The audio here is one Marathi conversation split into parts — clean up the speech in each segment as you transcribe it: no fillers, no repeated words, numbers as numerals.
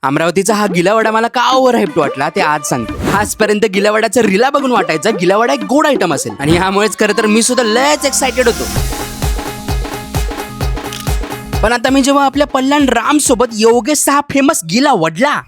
अमरावतीचा हा गिलावडा मला का ओव्हर हाईप्ड वाटला ते आज सांगतो. आजपर्यंत गिलावड्याचा रिला बघून वाटायचा गिलावडा एक गोड आयटम असेल आणि यामुळेच खरं तर मी सुद्धा लयच एक्साइटेड होतो. पण आता मी जेव्हा आपल्या पल्ल्याण राम सोबत योगेशचा हा फेमस गिला वडला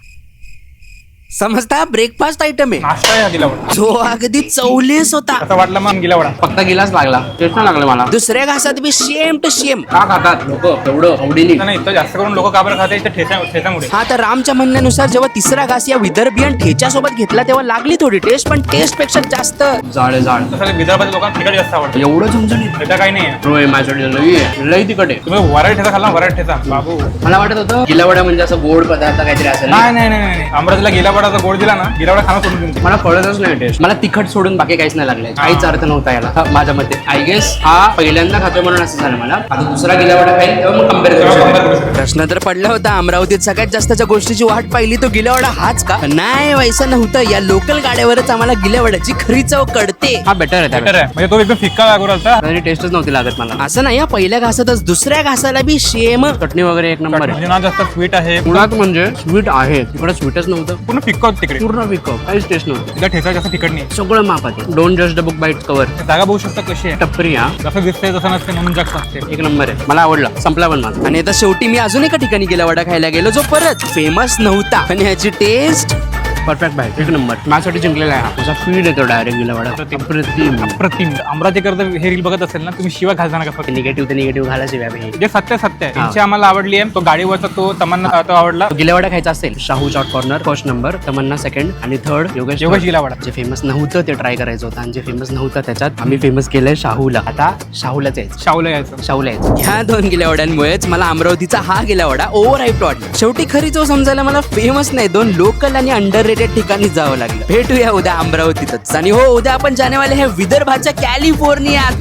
समजता ब्रेकफास्ट आयटम आहे नाश्ता आहे हा गिलावडा. जो अगदी चौलेस होता. असं वाटलं मग गिलावडा फक्त गिलास लागला, टेस्ट नाही लागलं मला. दुसऱ्या घासात बी सेम टू सेम. का खातात लोक एवढं आवडीने? नाही इथं जास्त करून लोक का बरं खाते इथं ठेच्यामुळे. हा तर रामच्या म्हणण्यानुसार जेव्हा तिसरा घास या विदर्भियन ठेच्यासोबत घेतला तेव्हा लागली थोडी टेस्ट, पण टेस्ट पेक्षा जास्त जाळ जाळ तसं विदर्भातील लोकांना तिखट जास्त आवडतं. एवढं झणझणीत ठेचा काही नाही आहे. होय, माझ्यासाठी लई आहे, लई तिखट आहे. तुम्ही वराळ ठेचा खाल्ला, वराळ ठेचा बाबू. मला वाटत होतं गिलावडा म्हणजे असं गोड पदार्थ काहीतरी असेल. नाही नाही नाही नाही अमरावतीला गिलावडाचा गोड दिला ना, गिलावडा खाणं सोडून देऊन. मला कळतच नाही टेस्ट. मला तिखट सोडून बाकी काहीच नाही लागलंय. काहीच अर्थ नव्हता याला माझ्या मते. आय गेस हा पहिल्यांदा खातोय म्हणून असं झालं मला. आता दुसरा गिलावडा खाईल तेव्हा मग कम्पेअर करू शकतो. प्रश्न तर पडला होता अमरावतीत सगळ्यात जास्तच्या गोष्टीची वाट पाहिली तो गिलावडा हाच का? नाही, वैसं नव्हतं. या लोकल गाड्यावरच आम्हाला गिलावड्याची खरी चव कळते. हा बेटर आहे बेटर आहे. म्हणजे तो एकदम फिक्का लागू राहिला. त्याची टेस्टच नव्हती लागत मला. असं नाही, या पहिल्या घासातच दुसऱ्या घासाला बी सेम. चटणी वगैरे एक नंबर आहे. म्हणजे ना जास्त स्वीट आहे, मुळात म्हणजे स्वीट आहे, तिकडे स्वीटच नव्हतं. पूर्ण फिक्का होत तिकडे. पूर्ण विकव, काहीच टेस्ट नव्हतं. तिला ठेचा जास्त तिखट नाही. सगळं मापात आहे. Don't judge the book by its cover. जागा बघू शकता कशी आहे. टप्परी हा जसं दिसतंय तसं नसते म्हणून जास्त असते. एक नंबर आहे. मला आवडला. संपला पण माझा. आणि आता शेवटी मी अजून एका ठिकाणी गिलावडा खायला गेलो जो परत फेमस नव्हता, पण ह्याची टेस्ट परफेक्ट बाईट, एक नंबर. माझ्यासाठी जिंकलेला आहे. माझा फीड येतो डायरेक्ट गिलावडा. अप्रतिम. अप्रतिम. अमरावतीकर हे रील बघत असेल ना, तुम्ही शिवा घालताना का फक्त. निगेटिव्ह ते निगेटिव्ह घालायचे व्यापी. जे सत्य सत्य आहे. त्यांची आम्हाला आवडली आहे. तो गाडीवरचा तो तमन्ना तो आवडला. गिलावडा खायचा असेल Shahu Chaat corner first number, Tamanna second आणि थर्ड योगेश गिलावडा. जे फेमस नव्हतं ते ट्राय करायचं होतं आणि जे फेमस नव्हतं त्याच्यात आम्ही फेमस केलंय शाहूला. आता शाहूलाच यायचं. शाहूला यायचं. शाहूला यायचं. ह्या दोन गिलावड्यांमुळेच मला अमरावतीचा हा गिलावडा ओव्हर हाईप्ड वाटला. शेवटी खरी चव समजायला मला फेमस नाही, दोन लोकल आणि अंडररेटेड ठिकाणी जावं लागलं. भेटूया उद्या अमरावतीतच. आणि हो, उद्या आपण जानेवाले हे विदर्भाच्या कॅलिफोर्नियात.